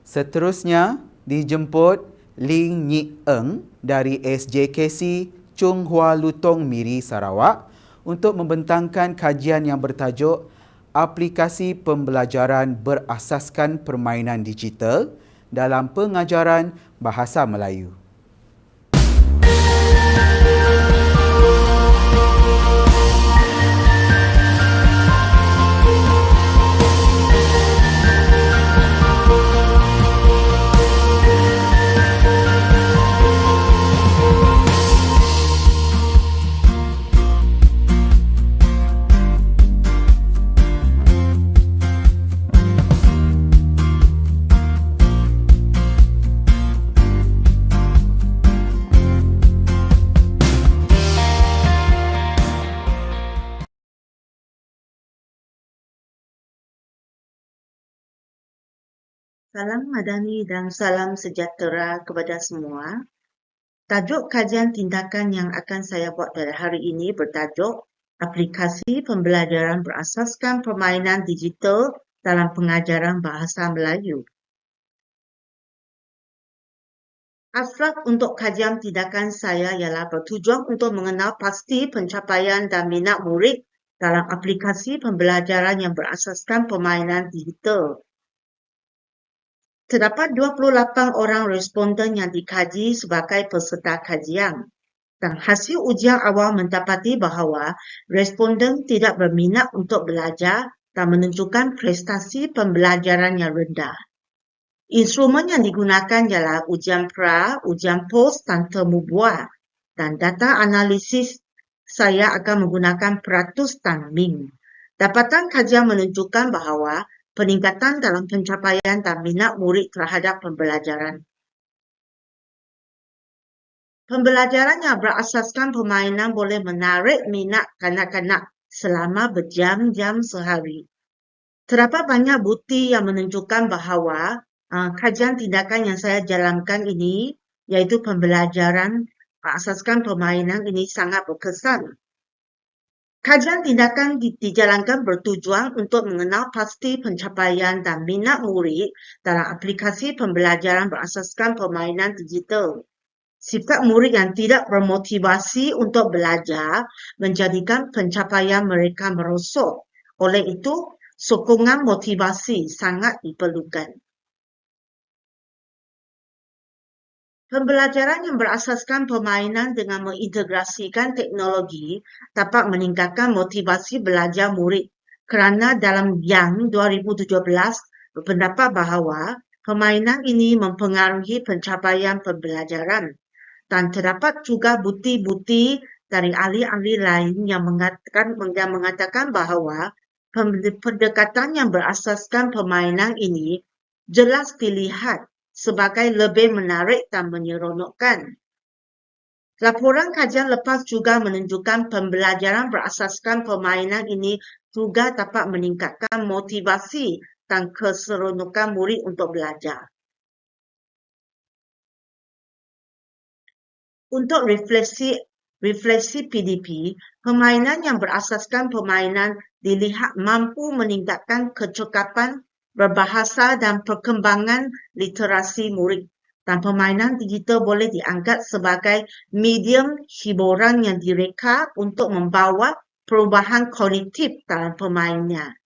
Seterusnya, dijemput Ling Nyik Eng dari SJKC Chung Hua Lutong Miri, Sarawak untuk membentangkan kajian yang bertajuk Aplikasi Pembelajaran Berasaskan Permainan Digital dalam Pengajaran Bahasa Melayu. Salam Madani dan salam sejahtera kepada semua. Tajuk kajian tindakan yang akan saya buat pada hari ini bertajuk Aplikasi Pembelajaran Berasaskan Permainan Digital dalam Pengajaran Bahasa Melayu. Asas untuk kajian tindakan saya ialah bertujuan untuk mengenal pasti pencapaian dan minat murid dalam aplikasi pembelajaran yang berasaskan permainan digital. Terdapat 28 orang responden yang dikaji sebagai peserta kajian dan hasil ujian awal mendapati bahawa responden tidak berminat untuk belajar dan menunjukkan prestasi pembelajaran yang rendah. Instrumen yang digunakan ialah ujian pra, ujian pos dan temu buah, dan data analisis saya akan menggunakan peratus dan min. Dapatan kajian menunjukkan bahawa peningkatan dalam pencapaian dan minat murid terhadap pembelajaran. Pembelajaran yang berasaskan permainan boleh menarik minat kanak-kanak selama berjam-jam sehari. Terdapat banyak bukti yang menunjukkan bahawa kajian tindakan yang saya jalankan ini, iaitu pembelajaran berasaskan permainan ini sangat berkesan. Kajian tindakan dijalankan bertujuan untuk mengenal pasti pencapaian dan minat murid dalam aplikasi pembelajaran berasaskan permainan digital. Sifat murid yang tidak bermotivasi untuk belajar menjadikan pencapaian mereka merosot. Oleh itu, sokongan motivasi sangat diperlukan. Pembelajaran yang berasaskan permainan dengan mengintegrasikan teknologi dapat meningkatkan motivasi belajar murid kerana dalam Yang 2017 berpendapat bahawa permainan ini mempengaruhi pencapaian pembelajaran dan terdapat juga bukti-bukti dari ahli-ahli lain yang mengatakan bahawa pendekatan yang berasaskan permainan ini jelas dilihat sebagai lebih menarik dan menyeronokkan. Laporan kajian lepas juga menunjukkan pembelajaran berasaskan permainan ini juga dapat meningkatkan motivasi dan keseronokan murid untuk belajar. Untuk refleksi PDP, permainan yang berasaskan permainan dilihat mampu meningkatkan kecekapan berbahasa dan perkembangan literasi murid, dan permainan digital boleh dianggap sebagai medium hiburan yang direka untuk membawa perubahan kognitif dalam permainannya.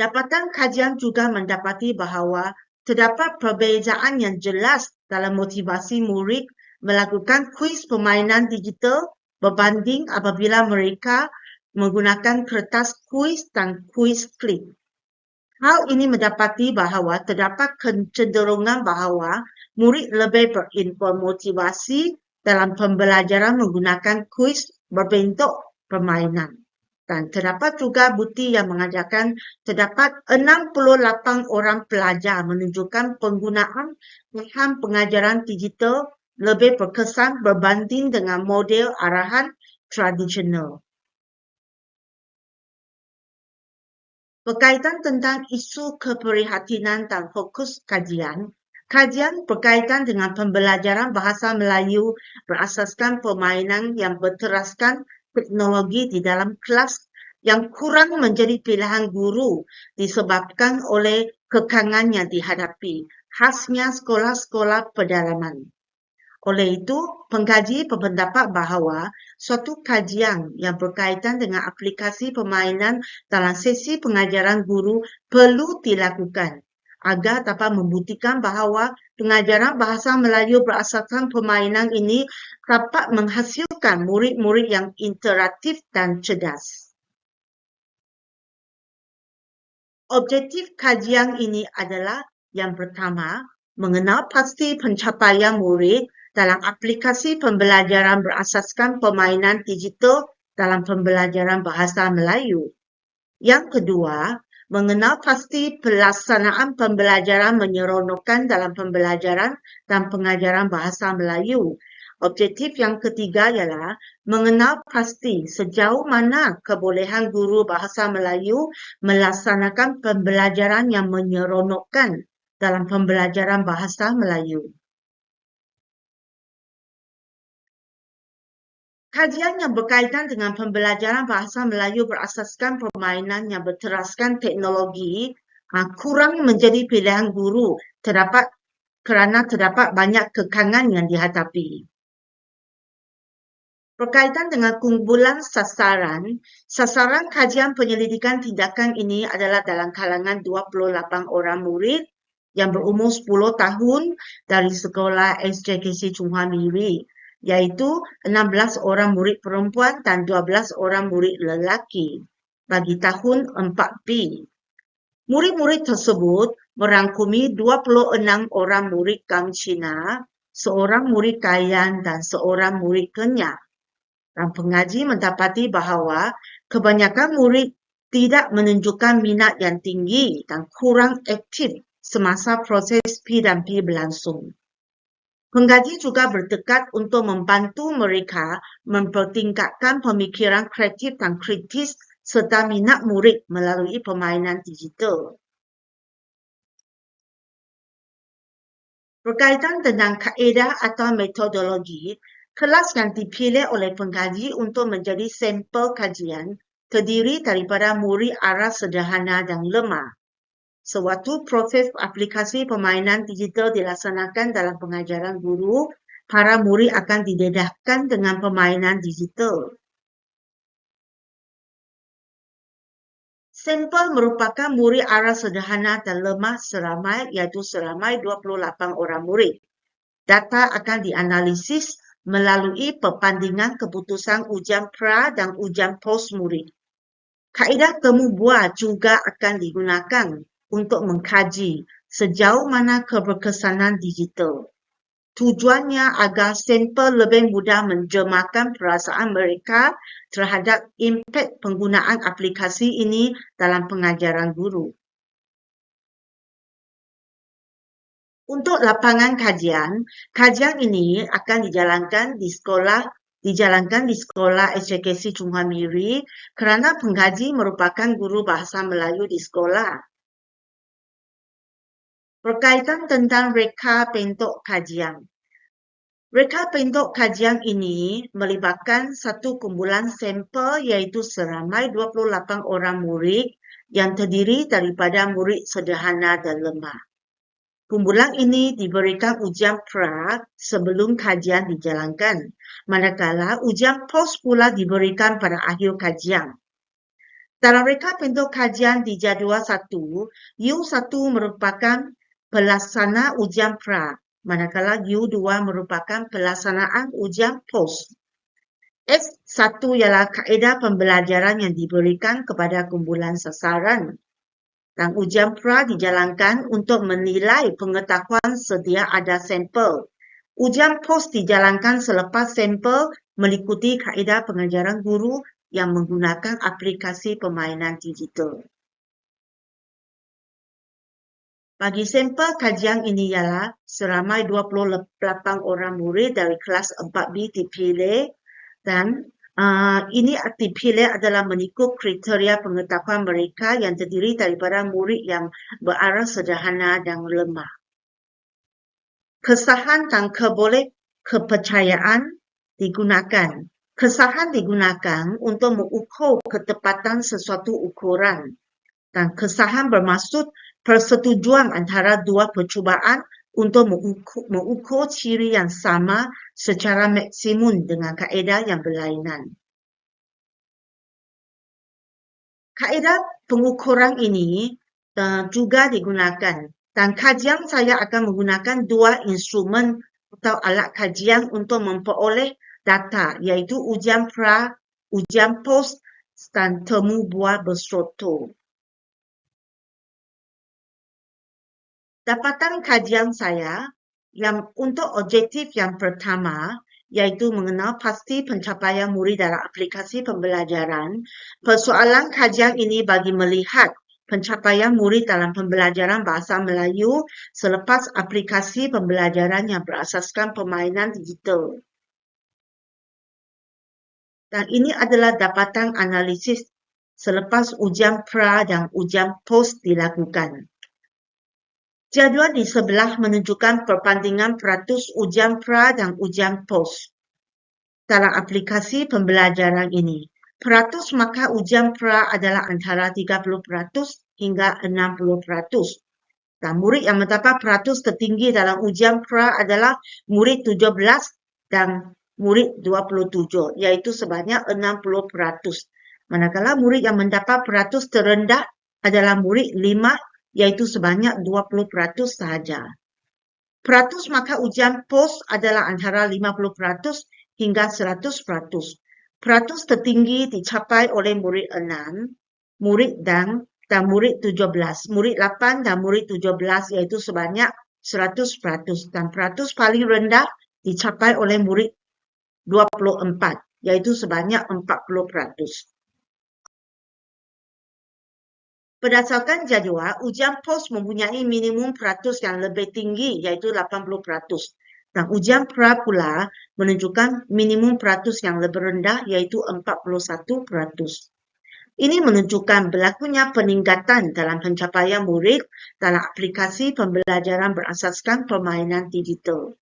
Dapatan kajian juga mendapati bahawa terdapat perbezaan yang jelas dalam motivasi murid melakukan kuis permainan digital berbanding apabila mereka menggunakan kertas kuis dan kuis klik. Hal ini mendapati bahawa terdapat kecenderungan bahawa murid lebih bermotivasi dalam pembelajaran menggunakan kuis berbentuk permainan. Dan terdapat juga bukti yang mengajarkan terdapat 68 orang pelajar menunjukkan penggunaan bahan pengajaran digital lebih berkesan berbanding dengan model arahan tradisional. Berkaitan tentang isu keprihatinan dan fokus kajian, kajian berkaitan dengan pembelajaran bahasa Melayu berasaskan permainan yang berteraskan teknologi di dalam kelas yang kurang menjadi pilihan guru disebabkan oleh kekangan yang dihadapi, khasnya sekolah-sekolah pedalaman. Oleh itu, pengkaji berpendapat bahawa suatu kajian yang berkaitan dengan aplikasi permainan dalam sesi pengajaran guru perlu dilakukan agar dapat membuktikan bahawa pengajaran bahasa Melayu berasaskan permainan ini dapat menghasilkan murid-murid yang interaktif dan cerdas. Objektif kajian ini adalah yang pertama, mengenal pasti pencapaian murid dalam aplikasi pembelajaran berasaskan permainan digital dalam pembelajaran bahasa Melayu. Yang kedua, mengenal pasti pelaksanaan pembelajaran menyeronokkan dalam pembelajaran dan pengajaran bahasa Melayu. Objektif yang ketiga ialah mengenal pasti sejauh mana kebolehan guru bahasa Melayu melaksanakan pembelajaran yang menyeronokkan dalam pembelajaran bahasa Melayu. Kajian yang berkaitan dengan pembelajaran bahasa Melayu berasaskan permainan yang berteraskan teknologi kurang menjadi pilihan guru kerana terdapat banyak kekangan yang dihadapi. Berkaitan dengan kumpulan sasaran, sasaran kajian penyelidikan tindakan ini adalah dalam kalangan 28 orang murid yang berumur 10 tahun dari sekolah SJKC Chunghwa Miri, iaitu 16 orang murid perempuan dan 12 orang murid lelaki bagi tahun 4B. Murid-murid tersebut merangkumi 26 orang murid Kam Cina, seorang murid Kayan dan seorang murid Kenyah. Dan pengaji mendapati bahawa kebanyakan murid tidak menunjukkan minat yang tinggi dan kurang aktif semasa proses P&P berlangsung. Pengkaji juga bertekad untuk membantu mereka mempertingkatkan pemikiran kreatif dan kritis serta minat murid melalui permainan digital. Berkaitan dengan kaedah atau metodologi, kelas yang dipilih oleh pengkaji untuk menjadi sampel kajian terdiri daripada murid arah sederhana dan lemah. Sewaktu proses aplikasi permainan digital dilaksanakan dalam pengajaran guru, para murid akan didedahkan dengan permainan digital. Sampel merupakan murid arah sederhana dan lemah iaitu seramai 28 orang murid. Data akan dianalisis melalui perbandingan keputusan ujian pra dan ujian pos murid. Kaedah temu buah juga akan digunakan untuk mengkaji sejauh mana keberkesanan digital. Tujuannya agar sampel lebih mudah menjemahkan perasaan mereka terhadap impak penggunaan aplikasi ini dalam pengajaran guru. Untuk lapangan kajian ini akan dijalankan di sekolah SJKC Chunghwa Miri kerana pengkaji merupakan guru bahasa Melayu di sekolah. Berkaitan tentang reka bentuk kajian. Reka bentuk kajian ini melibatkan satu kumpulan sampel iaitu seramai 28 orang murid yang terdiri daripada murid sederhana dan lemah. Kumpulan ini diberikan ujian pra sebelum kajian dijalankan, manakala ujian pos pula diberikan pada akhir kajian. Dalam reka bentuk kajian di jadual 1, U1 merupakan pelaksana ujian pra, manakala U2 merupakan pelaksanaan ujian pos. S1 ialah kaedah pembelajaran yang diberikan kepada kumpulan sasaran. Dan ujian pra dijalankan untuk menilai pengetahuan sedia ada sampel. Ujian pos dijalankan selepas sampel meliputi kaedah pengajaran guru yang menggunakan aplikasi permainan digital. Bagi sampel kajian ini ialah seramai 28 orang murid dari kelas 4B dipilih dan ini dipilih adalah mengikut kriteria pengetahuan mereka yang terdiri daripada murid yang berarah sederhana dan lemah. Kesahan dan kepercayaan digunakan Kesahan digunakan untuk mengukur ketepatan sesuatu ukuran, dan kesahan bermaksud persetujuan antara dua percubaan untuk mengukur ciri yang sama secara maksimum dengan kaedah yang berlainan. Kaedah pengukuran ini juga digunakan, dan kajian saya akan menggunakan dua instrumen atau alat kajian untuk memperoleh data, iaitu ujian pra, ujian pos dan temu buah berstruktur. Dapatan kajian saya yang untuk objektif yang pertama, iaitu mengenal pasti pencapaian murid dalam aplikasi pembelajaran. Persoalan kajian ini bagi melihat pencapaian murid dalam pembelajaran bahasa Melayu selepas aplikasi pembelajaran yang berasaskan permainan digital. Dan ini adalah dapatan analisis selepas ujian pra dan ujian pos dilakukan. Jadual di sebelah menunjukkan perbandingan peratus ujian pra dan ujian pos dalam aplikasi pembelajaran ini. Peratus maka ujian pra adalah antara 30% hingga 60%. Dan murid yang mendapat peratus tertinggi dalam ujian pra adalah murid 17 dan murid 27, iaitu sebanyak 60%. Manakala murid yang mendapat peratus terendah adalah murid 5, iaitu sebanyak 20% sahaja. Peratus maka ujian pos adalah antara 50% hingga 100%. Peratus tertinggi dicapai oleh murid 6, murid dan murid 17. Murid 8 dan murid 17 iaitu sebanyak 100%. Dan peratus paling rendah dicapai oleh murid 24, iaitu sebanyak 40%. Berdasarkan jadual, ujian pos mempunyai minimum peratus yang lebih tinggi, iaitu 80%. Dan ujian pra pula menunjukkan minimum peratus yang lebih rendah, iaitu 41%. Ini menunjukkan berlakunya peningkatan dalam pencapaian murid dalam aplikasi pembelajaran berasaskan permainan digital.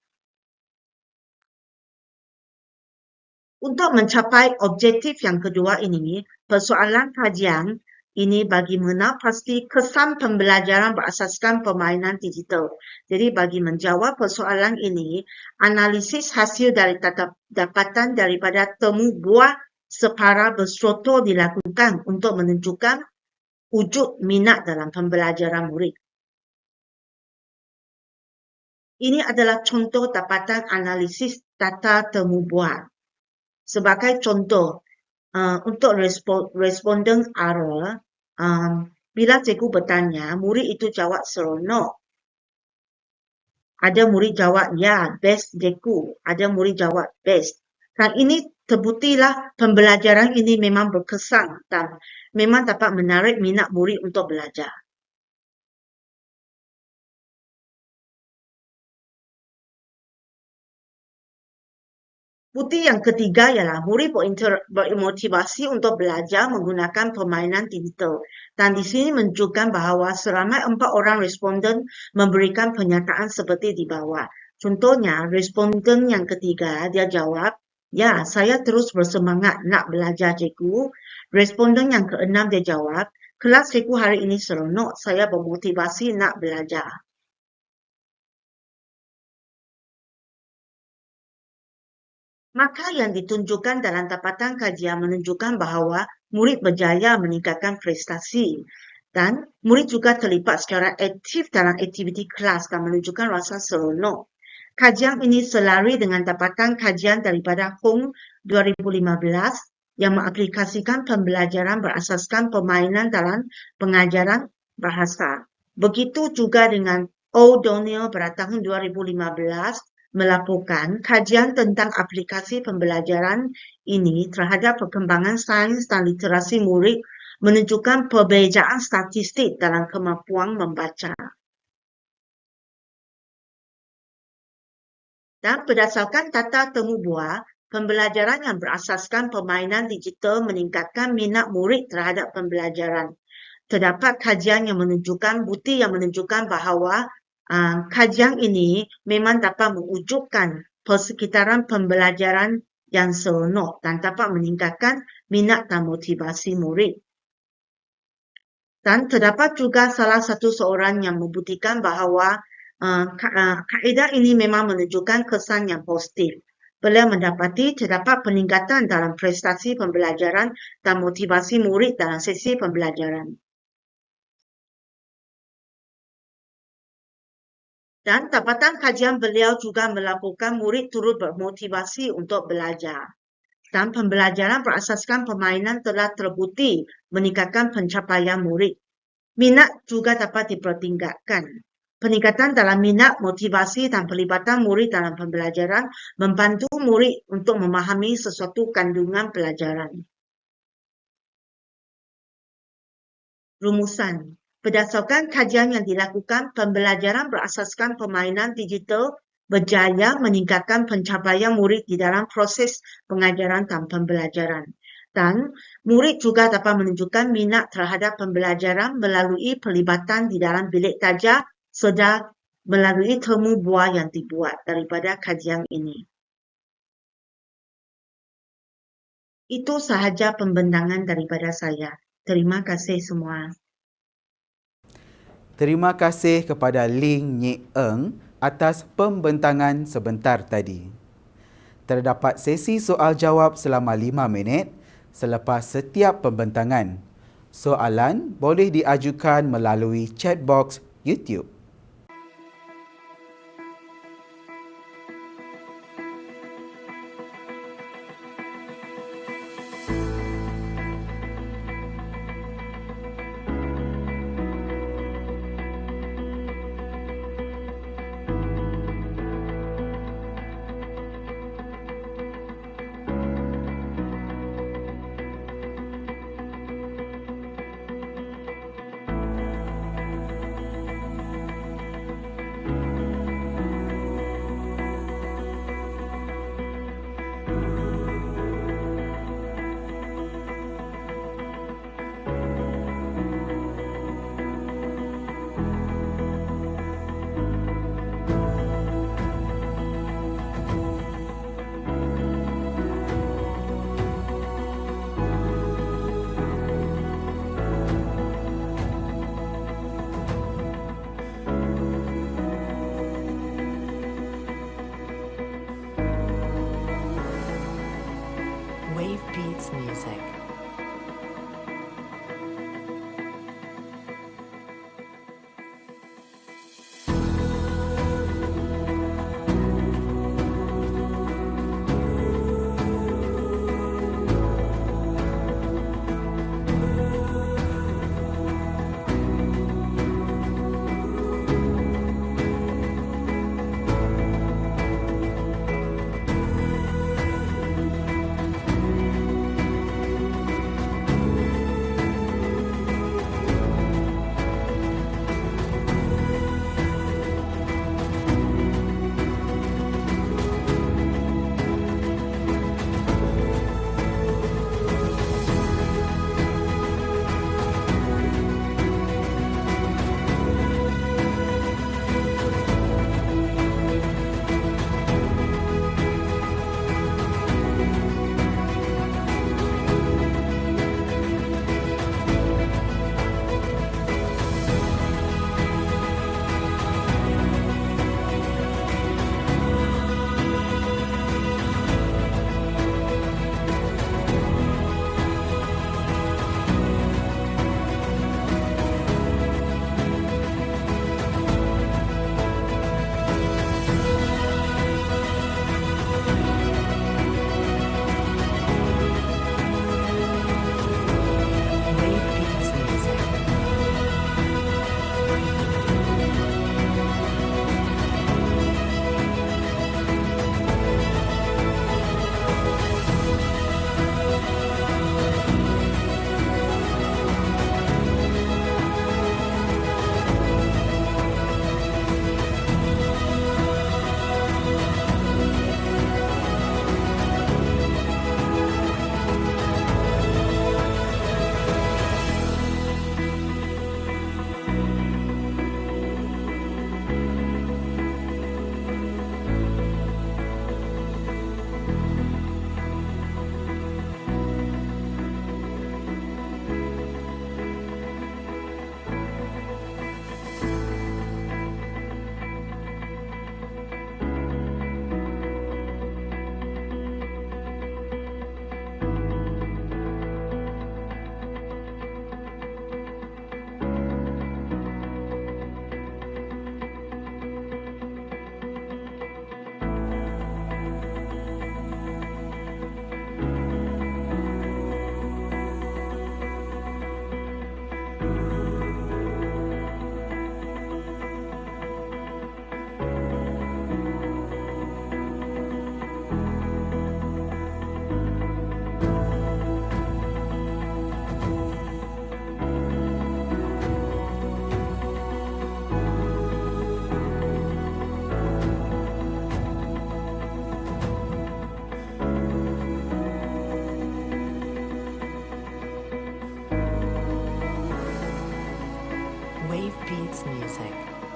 Untuk mencapai objektif yang kedua ini, persoalan kajian ini bagi mengenal pasti kesan pembelajaran berasaskan permainan digital. Jadi bagi menjawab persoalan ini, analisis hasil dari dapatan daripada temu buah separa berstruktur dilakukan untuk menunjukkan wujud minat dalam pembelajaran murid. Ini adalah contoh dapatan analisis data temu buah. Sebagai contoh, untuk responden error, bila cikgu bertanya, murid itu jawab seronok. Ada murid jawab, ya, best cikgu. Ada murid jawab, best. Dan ini terbuktilah pembelajaran ini memang berkesan dan memang dapat menarik minat murid untuk belajar. Bukti yang ketiga ialah murid bermotivasi untuk belajar menggunakan permainan digital. Dan di sini menunjukkan bahawa seramai 4 orang responden memberikan pernyataan seperti di bawah. Contohnya, responden yang ketiga, dia jawab, ya, saya terus bersemangat nak belajar cikgu. Responden yang keenam dia jawab, kelas cikgu hari ini seronok, saya bermotivasi nak belajar. Maka yang ditunjukkan dalam dapatan kajian menunjukkan bahawa murid berjaya meningkatkan prestasi dan murid juga terlibat secara aktif dalam aktiviti kelas dan menunjukkan rasa seronok. Kajian ini selari dengan dapatan kajian daripada Hong 2015 yang mengaplikasikan pembelajaran berasaskan permainan dalam pengajaran bahasa. Begitu juga dengan O'Donnell pada tahun 2015 melaporkan kajian tentang aplikasi pembelajaran ini terhadap perkembangan sains dan literasi murid menunjukkan perbezaan statistik dalam kemampuan membaca. Dan berdasarkan data temu buah, pembelajaran yang berasaskan permainan digital meningkatkan minat murid terhadap pembelajaran. Terdapat kajian yang menunjukkan, bukti yang menunjukkan bahawa kajian ini memang dapat mewujudkan persekitaran pembelajaran yang seronok dan dapat meningkatkan minat dan motivasi murid. Dan terdapat juga salah satu seorang yang membuktikan bahawa kaedah ini memang menunjukkan kesan yang positif. Beliau mendapati terdapat peningkatan dalam prestasi pembelajaran dan motivasi murid dalam sesi pembelajaran. Dan dapatan kajian beliau juga melakukan murid turut bermotivasi untuk belajar. Dan pembelajaran berasaskan permainan telah terbukti meningkatkan pencapaian murid. Minat juga dapat dipertingkatkan. Peningkatan dalam minat, motivasi dan pelibatan murid dalam pembelajaran membantu murid untuk memahami sesuatu kandungan pelajaran. Rumusan. Berdasarkan kajian yang dilakukan, pembelajaran berasaskan permainan digital berjaya meningkatkan pencapaian murid di dalam proses pengajaran dan pembelajaran. Dan murid juga dapat menunjukkan minat terhadap pembelajaran melalui pelibatan di dalam bilik darjah serta melalui temu bual yang dibuat daripada kajian ini. Itu sahaja pembentangan daripada saya. Terima kasih semua. Terima kasih kepada Ling Nyik Eng atas pembentangan sebentar tadi. Terdapat sesi soal jawab selama 5 minit selepas setiap pembentangan. Soalan boleh diajukan melalui chat box YouTube. selesai.